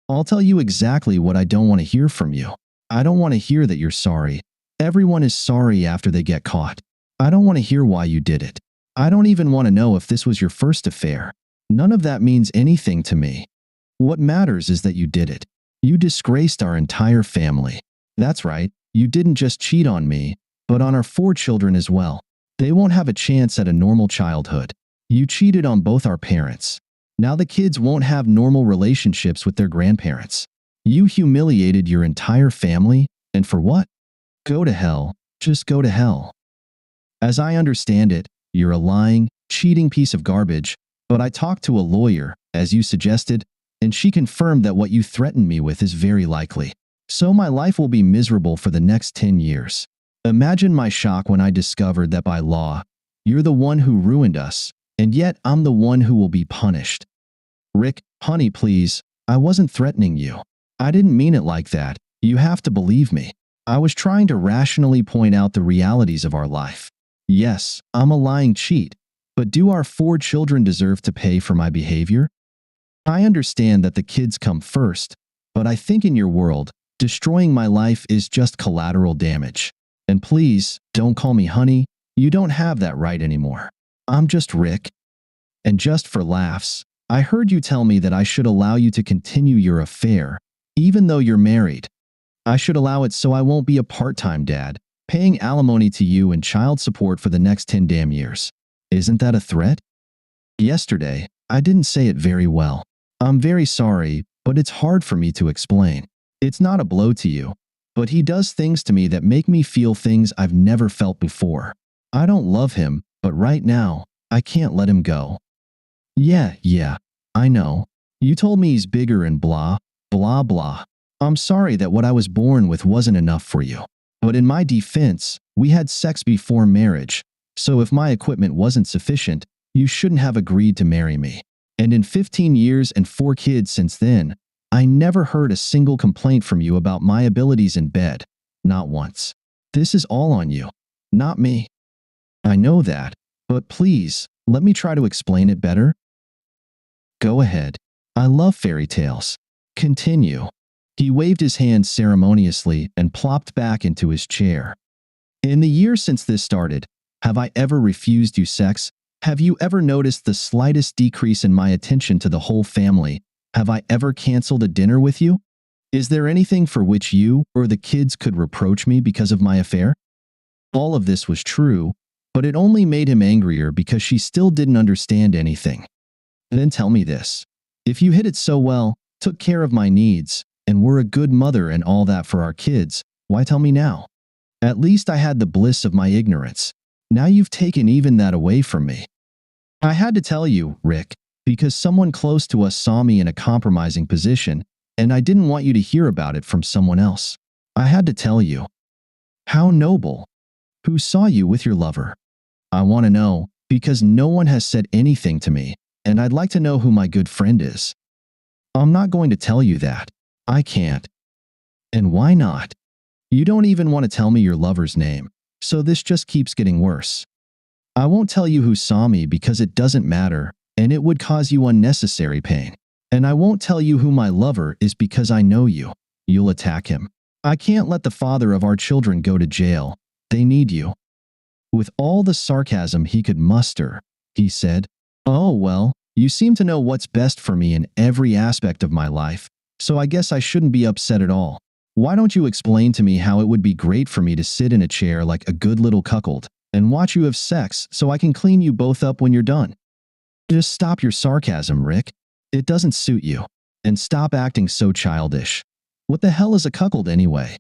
I'll tell you exactly what I don't want to hear from you. I don't want to hear that you're sorry. Everyone is sorry after they get caught. I don't want to hear why you did it. I don't even want to know if this was your first affair. None of that means anything to me. What matters is that you did it. You disgraced our entire family. That's right, you didn't just cheat on me, but on our 4 children as well. They won't have a chance at a normal childhood. You cheated on both our parents. Now the kids won't have normal relationships with their grandparents. You humiliated your entire family, and for what? Go to hell. Just go to hell. As I understand it, you're a lying, cheating piece of garbage, but I talked to a lawyer, as you suggested, and she confirmed that what you threatened me with is very likely. So my life will be miserable for the next 10 years. Imagine my shock when I discovered that by law, you're the one who ruined us, and yet I'm the one who will be punished. Rick, honey, please, I wasn't threatening you. I didn't mean it like that. You have to believe me. I was trying to rationally point out the realities of our life. Yes, I'm a lying cheat, but do our 4 children deserve to pay for my behavior? I understand that the kids come first, but I think in your world, destroying my life is just collateral damage. And please, don't call me honey. You don't have that right anymore. I'm just Rick. And just for laughs, I heard you tell me that I should allow you to continue your affair, even though you're married. I should allow it so I won't be a part-time dad, paying alimony to you and child support for the next 10 damn years. Isn't that a threat? Yesterday, I didn't say it very well. I'm very sorry, but it's hard for me to explain. It's not a blow to you, but he does things to me that make me feel things I've never felt before. I don't love him, but right now, I can't let him go. Yeah, I know. You told me he's bigger and blah, blah, blah. I'm sorry that what I was born with wasn't enough for you. But in my defense, we had sex before marriage, so if my equipment wasn't sufficient, you shouldn't have agreed to marry me. And in 15 years and 4 kids since then, I never heard a single complaint from you about my abilities in bed. Not once. This is all on you, not me. I know that, but please, let me try to explain it better. Go ahead. I love fairy tales. Continue. He waved his hand ceremoniously and plopped back into his chair. In the years since this started, have I ever refused you sex? Have you ever noticed the slightest decrease in my attention to the whole family? Have I ever canceled a dinner with you? Is there anything for which you or the kids could reproach me because of my affair? All of this was true, but it only made him angrier because she still didn't understand anything. Then tell me this. If you hid it so well, took care of my needs, and were a good mother and all that for our kids, why tell me now? At least I had the bliss of my ignorance. Now you've taken even that away from me. I had to tell you, Rick, because someone close to us saw me in a compromising position, and I didn't want you to hear about it from someone else. I had to tell you. How noble. Who saw you with your lover? I want to know, because no one has said anything to me, and I'd like to know who my good friend is. I'm not going to tell you that. I can't. And why not? You don't even want to tell me your lover's name, so this just keeps getting worse. I won't tell you who saw me because it doesn't matter, and it would cause you unnecessary pain. And I won't tell you who my lover is because I know you. You'll attack him. I can't let the father of our children go to jail. They need you. With all the sarcasm he could muster, he said, Oh, well, you seem to know what's best for me in every aspect of my life, so I guess I shouldn't be upset at all. Why don't you explain to me how it would be great for me to sit in a chair like a good little cuckold and watch you have sex so I can clean you both up when you're done? Just stop your sarcasm, Rick. It doesn't suit you. And stop acting so childish. What the hell is a cuckold anyway?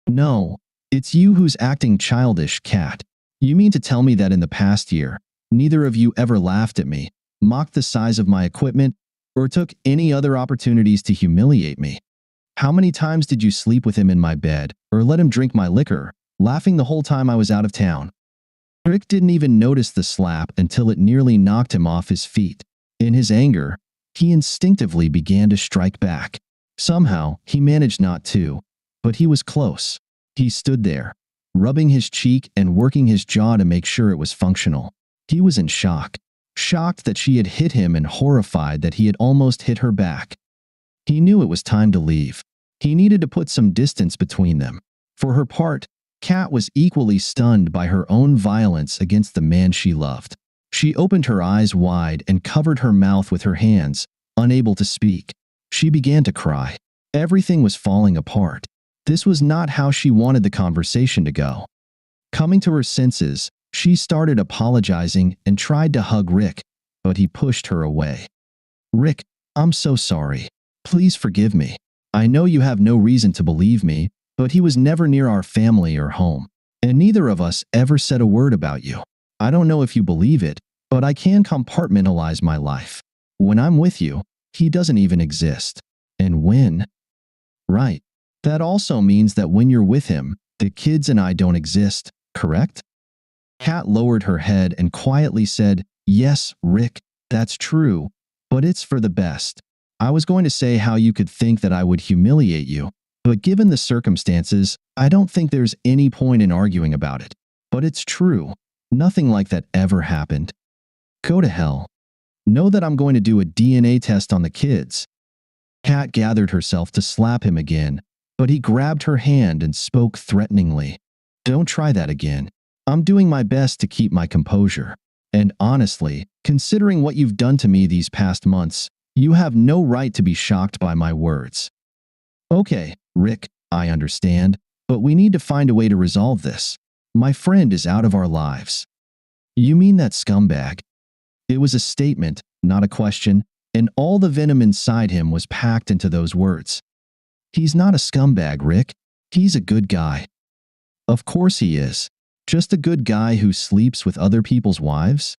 No, it's you who's acting childish, Cat. You mean to tell me that in the past year, neither of you ever laughed at me, mocked the size of my equipment, or took any other opportunities to humiliate me? How many times did you sleep with him in my bed, or let him drink my liquor, laughing the whole time I was out of town? Rick didn't even notice the slap until it nearly knocked him off his feet. In his anger, he instinctively began to strike back. Somehow, he managed not to, but he was close. He stood there, rubbing his cheek and working his jaw to make sure it was functional. He was in shock. Shocked that she had hit him and horrified that he had almost hit her back. He knew it was time to leave. He needed to put some distance between them. For her part, Kat was equally stunned by her own violence against the man she loved. She opened her eyes wide and covered her mouth with her hands, unable to speak. She began to cry. Everything was falling apart. This was not how she wanted the conversation to go. Coming to her senses, she started apologizing and tried to hug Rick, but he pushed her away. "Rick, I'm so sorry. Please forgive me. I know you have no reason to believe me, but he was never near our family or home, and neither of us ever said a word about you. I don't know if you believe it, but I can compartmentalize my life. When I'm with you, he doesn't even exist. And when? Right. That also means that when you're with him, the kids and I don't exist, correct?" Kat lowered her head and quietly said, "Yes, Rick, that's true, but it's for the best. I was going to say how you could think that I would humiliate you, but given the circumstances, I don't think there's any point in arguing about it. But it's true. Nothing like that ever happened. Go to hell. Know that I'm going to do a DNA test on the kids." Kat gathered herself to slap him again, but he grabbed her hand and spoke threateningly. "Don't try that again. I'm doing my best to keep my composure. And honestly, considering what you've done to me these past months, you have no right to be shocked by my words." "Okay, Rick, I understand, but we need to find a way to resolve this. My friend is out of our lives." "You mean that scumbag?" It was a statement, not a question, and all the venom inside him was packed into those words. "He's not a scumbag, Rick. He's a good guy." "Of course he is. Just a good guy who sleeps with other people's wives?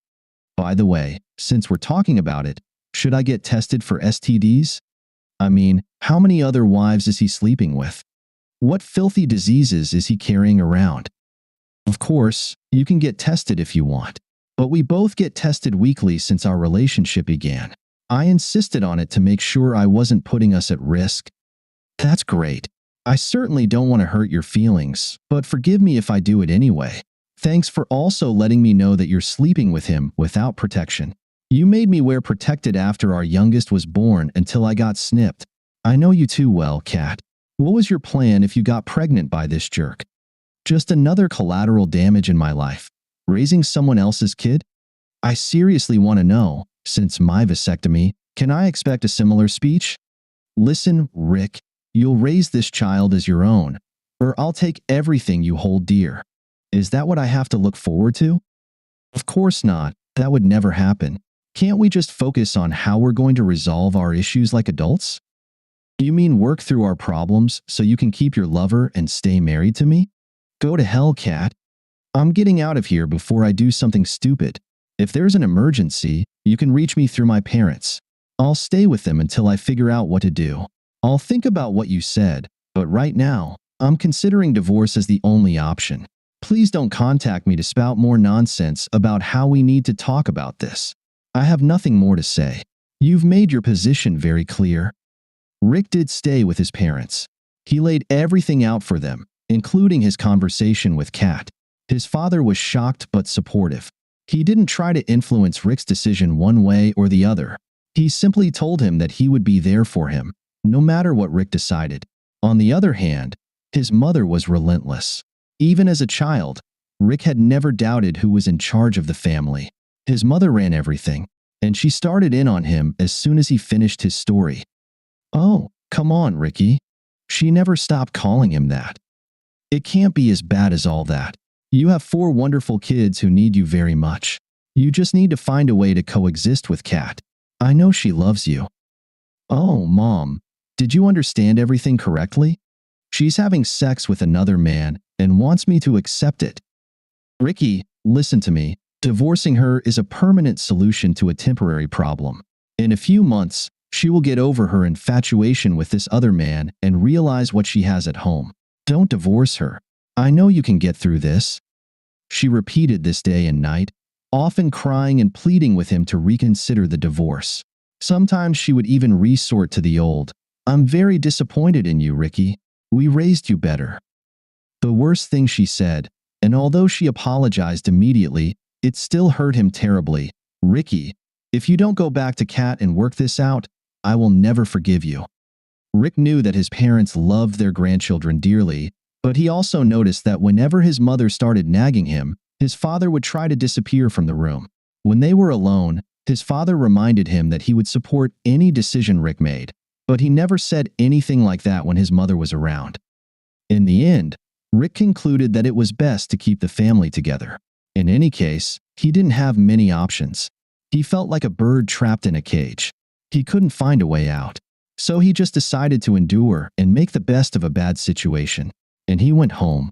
By the way, since we're talking about it, should I get tested for STDs? I mean, how many other wives is he sleeping with? What filthy diseases is he carrying around? Of course, you can get tested if you want, but we both get tested weekly since our relationship began. I insisted on it to make sure I wasn't putting us at risk." "That's great. I certainly don't want to hurt your feelings, but forgive me if I do it anyway. Thanks for also letting me know that you're sleeping with him without protection. You made me wear protected after our youngest was born until I got snipped. I know you too well, Kat. What was your plan if you got pregnant by this jerk? Just another collateral damage in my life. Raising someone else's kid? I seriously want to know, since my vasectomy, can I expect a similar speech? Listen, Rick, you'll raise this child as your own, or I'll take everything you hold dear. Is that what I have to look forward to? Of course not. That would never happen. Can't we just focus on how we're going to resolve our issues like adults? You mean work through our problems so you can keep your lover and stay married to me? Go to hell, Kat. I'm getting out of here before I do something stupid. If there's an emergency, you can reach me through my parents. I'll stay with them until I figure out what to do. I'll think about what you said, but right now, I'm considering divorce as the only option. Please don't contact me to spout more nonsense about how we need to talk about this. I have nothing more to say. You've made your position very clear." Rick did stay with his parents. He laid everything out for them, including his conversation with Kat. His father was shocked but supportive. He didn't try to influence Rick's decision one way or the other. He simply told him that he would be there for him, no matter what Rick decided. On the other hand, his mother was relentless. Even as a child, Rick had never doubted who was in charge of the family. His mother ran everything, and she started in on him as soon as he finished his story. "Oh, come on, Ricky." She never stopped calling him that. "It can't be as bad as all that. You have 4 wonderful kids who need you very much. You just need to find a way to coexist with Kat. I know she loves you." "Oh, Mom, did you understand everything correctly? She's having sex with another man and wants me to accept it." "Ricky, listen to me. Divorcing her is a permanent solution to a temporary problem. In a few months, she will get over her infatuation with this other man and realize what she has at home. Don't divorce her. I know you can get through this." She repeated this day and night, often crying and pleading with him to reconsider the divorce. Sometimes she would even resort to the old, "I'm very disappointed in you, Ricky. We raised you better." The worst thing she said, and although she apologized immediately, it still hurt him terribly. "Ricky, if you don't go back to Kat and work this out, I will never forgive you." Rick knew that his parents loved their grandchildren dearly, but he also noticed that whenever his mother started nagging him, his father would try to disappear from the room. When they were alone, his father reminded him that he would support any decision Rick made, but he never said anything like that when his mother was around. In the end, Rick concluded that it was best to keep the family together. In any case, he didn't have many options. He felt like a bird trapped in a cage. He couldn't find a way out. So he just decided to endure and make the best of a bad situation. And he went home.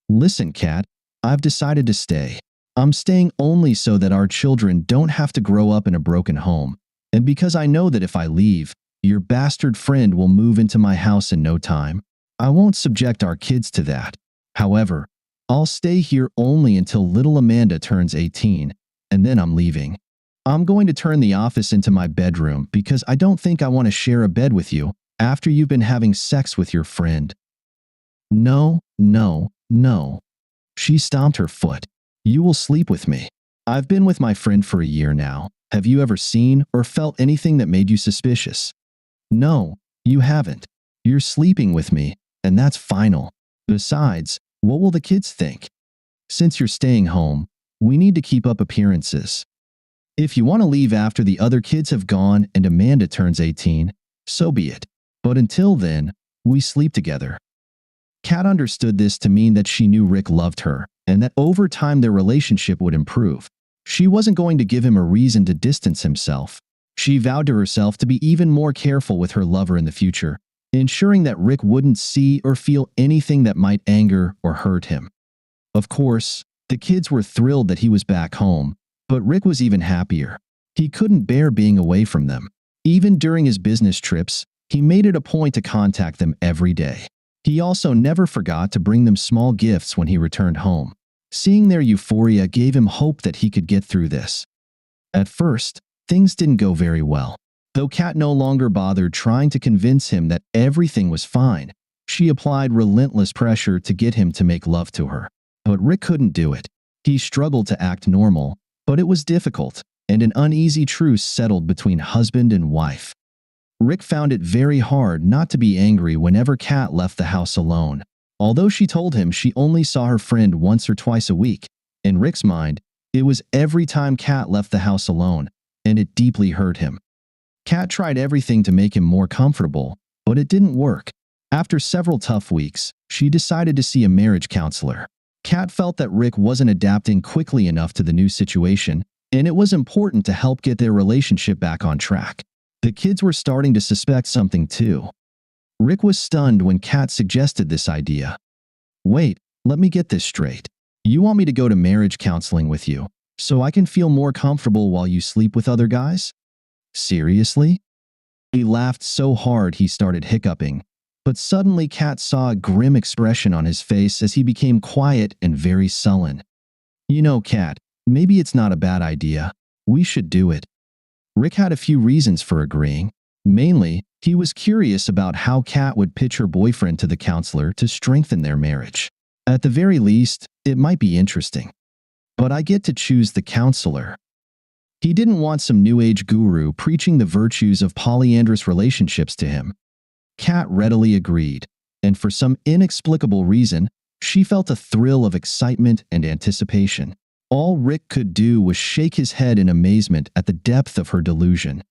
"Listen, Kat, I've decided to stay. I'm staying only so that our children don't have to grow up in a broken home. And because I know that if I leave, your bastard friend will move into my house in no time. I won't subject our kids to that. However, I'll stay here only until little Amanda turns 18, and then I'm leaving. I'm going to turn the office into my bedroom because I don't think I want to share a bed with you after you've been having sex with your friend." "No, no, no." She stomped her foot. "You will sleep with me. I've been with my friend for a year now. Have you ever seen or felt anything that made you suspicious? No, you haven't. You're sleeping with me, and that's final. Besides, what will the kids think? Since you're staying home, we need to keep up appearances. If you want to leave after the other kids have gone and Amanda turns 18, so be it. But until then, we sleep together." Kat understood this to mean that she knew Rick loved her, and that over time their relationship would improve. She wasn't going to give him a reason to distance himself. She vowed to herself to be even more careful with her lover in the future, ensuring that Rick wouldn't see or feel anything that might anger or hurt him. Of course, the kids were thrilled that he was back home, but Rick was even happier. He couldn't bear being away from them. Even during his business trips, he made it a point to contact them every day. He also never forgot to bring them small gifts when he returned home. Seeing their euphoria gave him hope that he could get through this. At first, things didn't go very well. Though Kat no longer bothered trying to convince him that everything was fine, she applied relentless pressure to get him to make love to her. But Rick couldn't do it. He struggled to act normal, but it was difficult, and an uneasy truce settled between husband and wife. Rick found it very hard not to be angry whenever Kat left the house alone. Although she told him she only saw her friend once or twice a week, in Rick's mind, it was every time Kat left the house alone, and it deeply hurt him. Kat tried everything to make him more comfortable, but it didn't work. After several tough weeks, she decided to see a marriage counselor. Kat felt that Rick wasn't adapting quickly enough to the new situation, and it was important to help get their relationship back on track. The kids were starting to suspect something too. Rick was stunned when Kat suggested this idea. "Wait, let me get this straight. You want me to go to marriage counseling with you, so I can feel more comfortable while you sleep with other guys? Seriously?" He laughed so hard he started hiccuping, but suddenly Kat saw a grim expression on his face as he became quiet and very sullen. "You know, Kat, maybe it's not a bad idea. We should do it." Rick had a few reasons for agreeing. Mainly, he was curious about how Kat would pitch her boyfriend to the counselor to strengthen their marriage. At the very least, it might be interesting. But I get to choose the counselor. He didn't want some new age guru preaching the virtues of polyandrous relationships to him. Kat readily agreed, and for some inexplicable reason, she felt a thrill of excitement and anticipation. All Rick could do was shake his head in amazement at the depth of her delusion.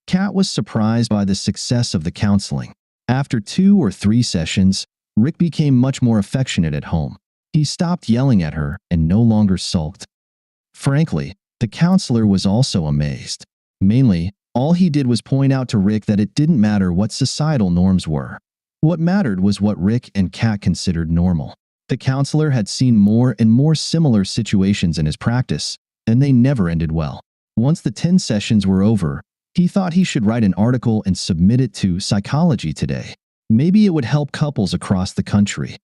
Kat was surprised by the success of the counseling. After 2 or 3 sessions, Rick became much more affectionate at home. He stopped yelling at her and no longer sulked. Frankly, the counselor was also amazed. Mainly, all he did was point out to Rick that it didn't matter what societal norms were. What mattered was what Rick and Kat considered normal. The counselor had seen more and more similar situations in his practice, and they never ended well. Once the 10 sessions were over, he thought he should write an article and submit it to Psychology Today. Maybe it would help couples across the country.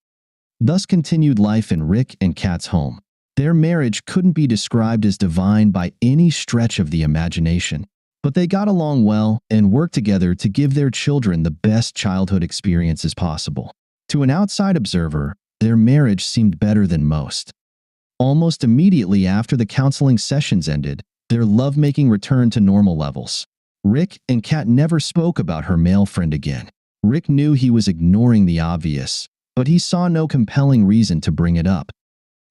Thus continued life in Rick and Kat's home. Their marriage couldn't be described as divine by any stretch of the imagination, but they got along well and worked together to give their children the best childhood experiences possible. To an outside observer, their marriage seemed better than most. Almost immediately after the counseling sessions ended, their lovemaking returned to normal levels. Rick and Kat never spoke about her male friend again. Rick knew he was ignoring the obvious, but he saw no compelling reason to bring it up.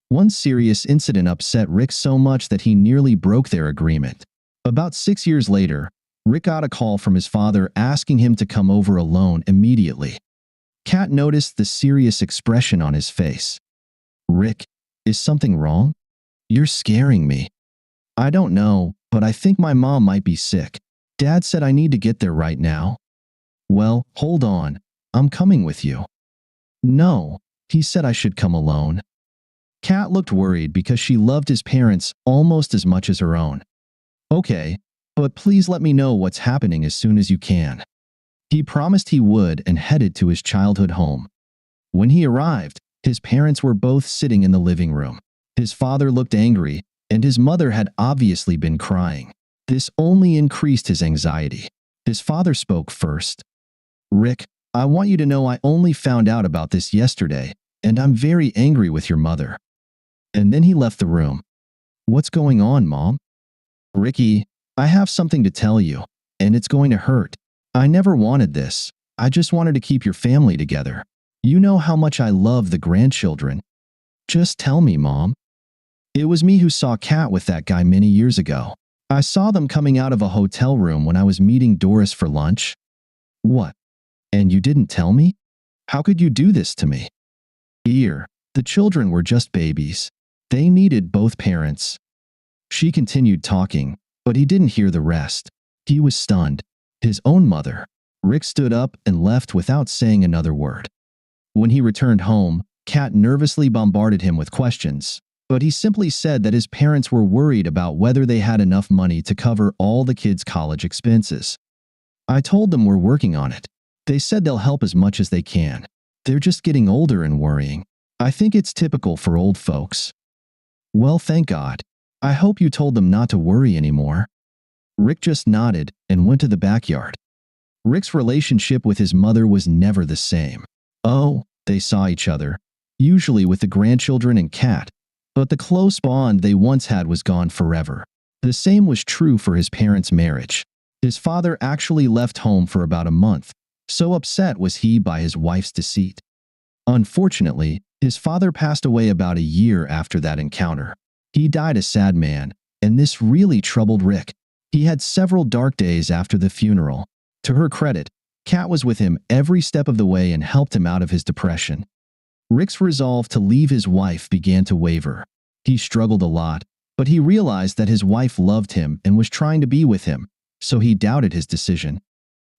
One serious incident upset Rick so much that he nearly broke their agreement. About 6 years later, Rick got a call from his father asking him to come over alone immediately. Kat noticed the serious expression on his face. "Rick, is something wrong? You're scaring me." "I don't know, but I think my mom might be sick. Dad said I need to get there right now." "Well, hold on. I'm coming with you." "No, he said I should come alone." Kat looked worried because she loved his parents almost as much as her own. "Okay, but please let me know what's happening as soon as you can." He promised he would and headed to his childhood home. When he arrived, his parents were both sitting in the living room. His father looked angry, and his mother had obviously been crying. This only increased his anxiety. His father spoke first. "Rick, I want you to know I only found out about this yesterday, and I'm very angry with your mother." And then he left the room. "What's going on, Mom?" "Ricky, I have something to tell you, and it's going to hurt. I never wanted this. I just wanted to keep your family together. You know how much I love the grandchildren." "Just tell me, Mom." "It was me who saw Kat with that guy many years ago. I saw them coming out of a hotel room when I was meeting Doris for lunch." "What? And you didn't tell me? How could you do this to me?" "Here, the children were just babies. They needed both parents." She continued talking, but he didn't hear the rest. He was stunned. His own mother. Rick stood up and left without saying another word. When he returned home, Kat nervously bombarded him with questions, but he simply said that his parents were worried about whether they had enough money to cover all the kids' college expenses. "I told them we're working on it. They said they'll help as much as they can. They're just getting older and worrying. I think it's typical for old folks." "Well, thank God. I hope you told them not to worry anymore." Rick just nodded and went to the backyard. Rick's relationship with his mother was never the same. Oh, they saw each other, usually with the grandchildren and Kat, but the close bond they once had was gone forever. The same was true for his parents' marriage. His father actually left home for about a month, so upset was he by his wife's deceit. Unfortunately, his father passed away about a year after that encounter. He died a sad man, and this really troubled Rick. He had several dark days after the funeral. To her credit, Kat was with him every step of the way and helped him out of his depression. Rick's resolve to leave his wife began to waver. He struggled a lot, but he realized that his wife loved him and was trying to be with him, so he doubted his decision.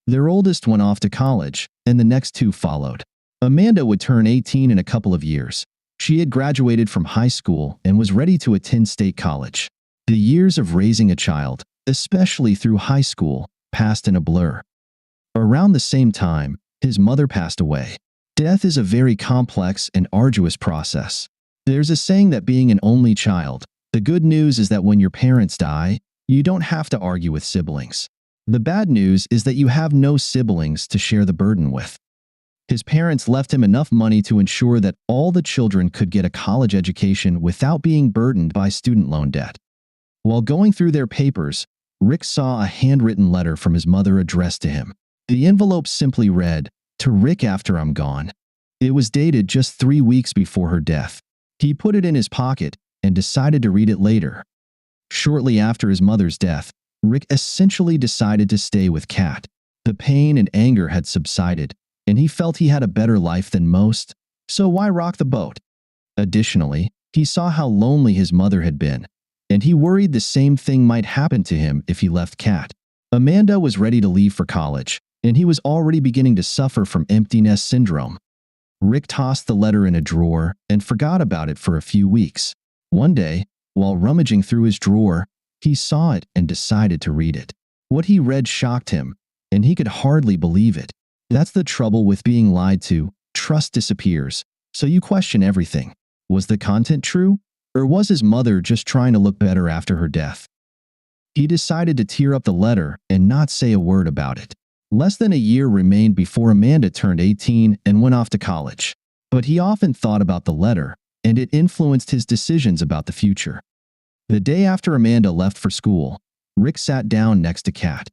Their oldest went off to college, and the next two followed. Amanda would turn 18 in a couple of years. She had graduated from high school and was ready to attend state college. The years of raising a child, especially through high school, passed in a blur. Around the same time, his mother passed away. Death is a very complex and arduous process. There's a saying that being an only child, the good news is that when your parents die, you don't have to argue with siblings. The bad news is that you have no siblings to share the burden with. His parents left him enough money to ensure that all the children could get a college education without being burdened by student loan debt. While going through their papers, Rick saw a handwritten letter from his mother addressed to him. The envelope simply read, "To Rick after I'm gone." It was dated just 3 weeks before her death. He put it in his pocket and decided to read it later. Shortly after his mother's death, Rick essentially decided to stay with Kat. The pain and anger had subsided, and he felt he had a better life than most, so why rock the boat? Additionally, he saw how lonely his mother had been, and he worried the same thing might happen to him if he left Kat. Amanda was ready to leave for college, and he was already beginning to suffer from empty nest syndrome. Rick tossed the letter in a drawer and forgot about it for a few weeks. One day, while rummaging through his drawer, he saw it and decided to read it. What he read shocked him, and he could hardly believe it. That's the trouble with being lied to. Trust disappears, so you question everything. Was the content true? Or was his mother just trying to look better after her death? He decided to tear up the letter and not say a word about it. Less than a year remained before Amanda turned 18 and went off to college. But he often thought about the letter, and it influenced his decisions about the future. The day after Amanda left for school, Rick sat down next to Kat.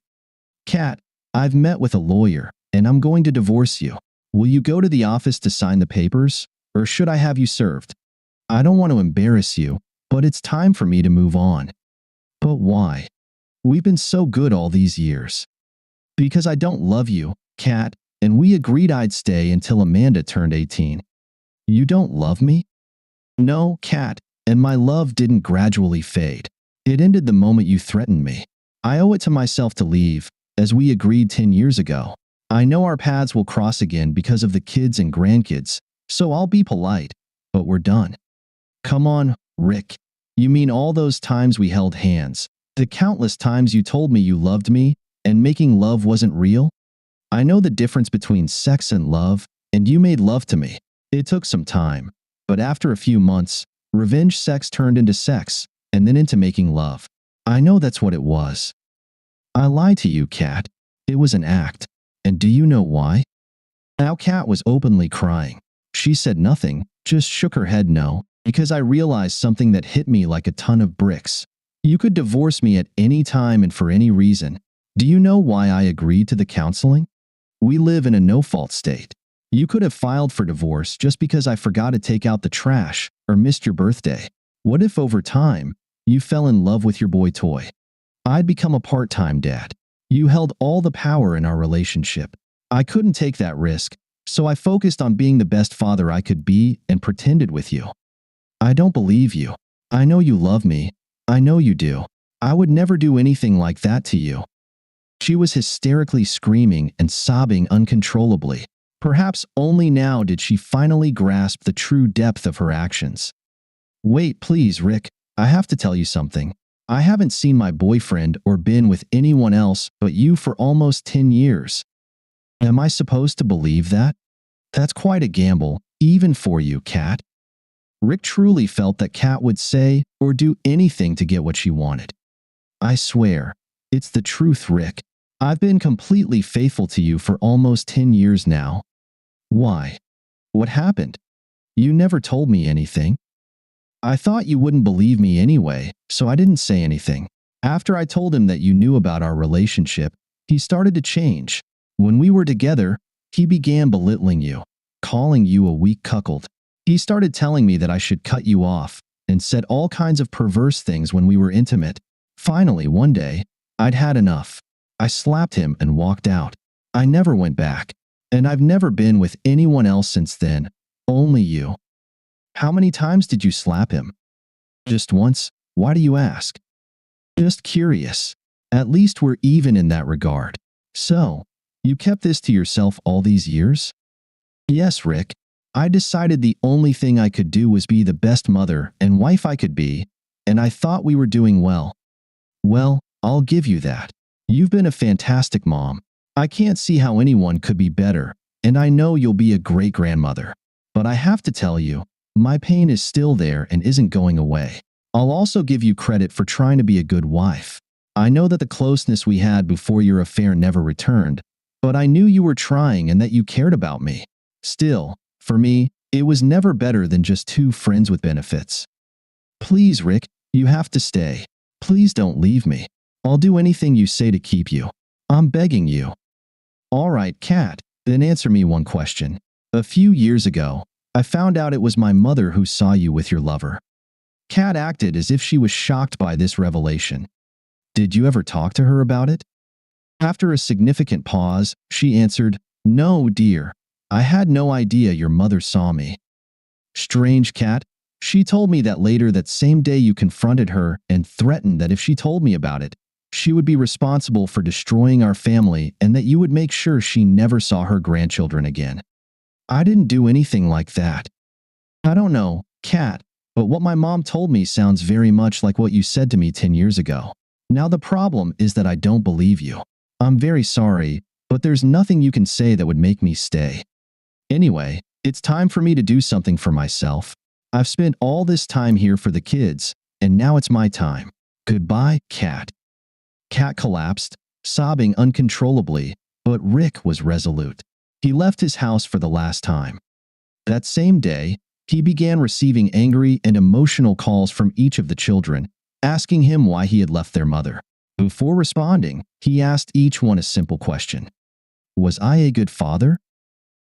"Kat, I've met with a lawyer, and I'm going to divorce you. Will you go to the office to sign the papers, or should I have you served? I don't want to embarrass you, but it's time for me to move on. But why? We've been so good all these years. Because I don't love you, Kat, and we agreed I'd stay until Amanda turned 18. You don't love me? No, Kat, and my love didn't gradually fade. It ended the moment you threatened me. I owe it to myself to leave, as we agreed 10 years ago. I know our paths will cross again because of the kids and grandkids, so I'll be polite, but we're done. Come on, Rick. You mean all those times we held hands, the countless times you told me you loved me, and making love wasn't real? I know the difference between sex and love, and you made love to me. It took some time, but after a few months, revenge sex turned into sex, and then into making love. I know that's what it was. I lied to you, Kat. It was an act. And do you know why? Now Kat was openly crying. She said nothing, just shook her head no, because I realized something that hit me like a ton of bricks. You could divorce me at any time and for any reason. Do you know why I agreed to the counseling? We live in a no-fault state. You could have filed for divorce just because I forgot to take out the trash or missed your birthday. What if over time, you fell in love with your boy toy? I'd become a part-time dad. You held all the power in our relationship. I couldn't take that risk, so I focused on being the best father I could be and pretended with you. I don't believe you. I know you love me. I know you do. I would never do anything like that to you. She was hysterically screaming and sobbing uncontrollably. Perhaps only now did she finally grasp the true depth of her actions. Wait, please, Rick. I have to tell you something. I haven't seen my boyfriend or been with anyone else but you for almost 10 years. Am I supposed to believe that? That's quite a gamble, even for you, Kat. Rick truly felt that Kat would say or do anything to get what she wanted. I swear, it's the truth, Rick. I've been completely faithful to you for almost 10 years now. Why? What happened? You never told me anything. I thought you wouldn't believe me anyway, so I didn't say anything. After I told him that you knew about our relationship, he started to change. When we were together, he began belittling you, calling you a weak cuckold. He started telling me that I should cut you off and said all kinds of perverse things when we were intimate. Finally, one day, I'd had enough. I slapped him and walked out. I never went back, and I've never been with anyone else since then, only you. How many times did you slap him? Just once. Why do you ask? Just curious. At least we're even in that regard. So, you kept this to yourself all these years? Yes, Rick. I decided the only thing I could do was be the best mother and wife I could be, and I thought we were doing well. Well, I'll give you that. You've been a fantastic mom. I can't see how anyone could be better, and I know you'll be a great grandmother. But I have to tell you, my pain is still there and isn't going away. I'll also give you credit for trying to be a good wife. I know that the closeness we had before your affair never returned, but I knew you were trying and that you cared about me. Still, for me, it was never better than just two friends with benefits. Please, Rick, you have to stay. Please don't leave me. I'll do anything you say to keep you. I'm begging you. All right, Kat, then answer me one question. A few years ago, I found out it was my mother who saw you with your lover. Kat acted as if she was shocked by this revelation. Did you ever talk to her about it? After a significant pause, she answered, No, dear. I had no idea your mother saw me. Strange, Kat. She told me that later that same day you confronted her and threatened that if she told me about it, she would be responsible for destroying our family and that you would make sure she never saw her grandchildren again. I didn't do anything like that. I don't know, Kat, but what my mom told me sounds very much like what you said to me 10 years ago. Now the problem is that I don't believe you. I'm very sorry, but there's nothing you can say that would make me stay. Anyway, it's time for me to do something for myself. I've spent all this time here for the kids, and now it's my time. Goodbye, Kat. Kat collapsed, sobbing uncontrollably, but Rick was resolute. He left his house for the last time. That same day, he began receiving angry and emotional calls from each of the children, asking him why he had left their mother. Before responding, he asked each one a simple question. Was I a good father?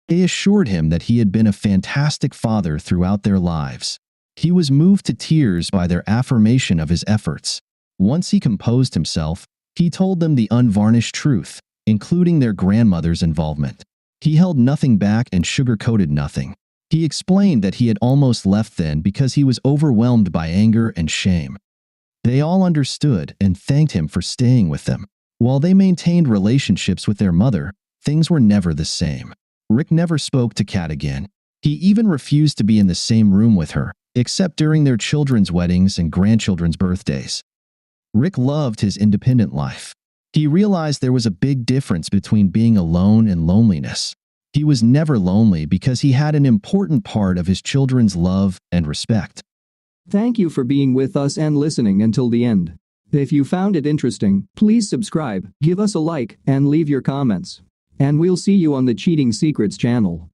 They assured him that he had been a fantastic father throughout their lives. He was moved to tears by their affirmation of his efforts. Once he composed himself, he told them the unvarnished truth, including their grandmother's involvement. He held nothing back and sugar-coated nothing. He explained that he had almost left then because he was overwhelmed by anger and shame. They all understood and thanked him for staying with them. While they maintained relationships with their mother, things were never the same. Rick never spoke to Kat again. He even refused to be in the same room with her, except during their children's weddings and grandchildren's birthdays. Rick loved his independent life. He realized there was a big difference between being alone and loneliness. He was never lonely because he had an important part of his children's love and respect. Thank you for being with us and listening until the end. If you found it interesting, please subscribe, give us a like, and leave your comments. And we'll see you on the Cheating Secrets channel.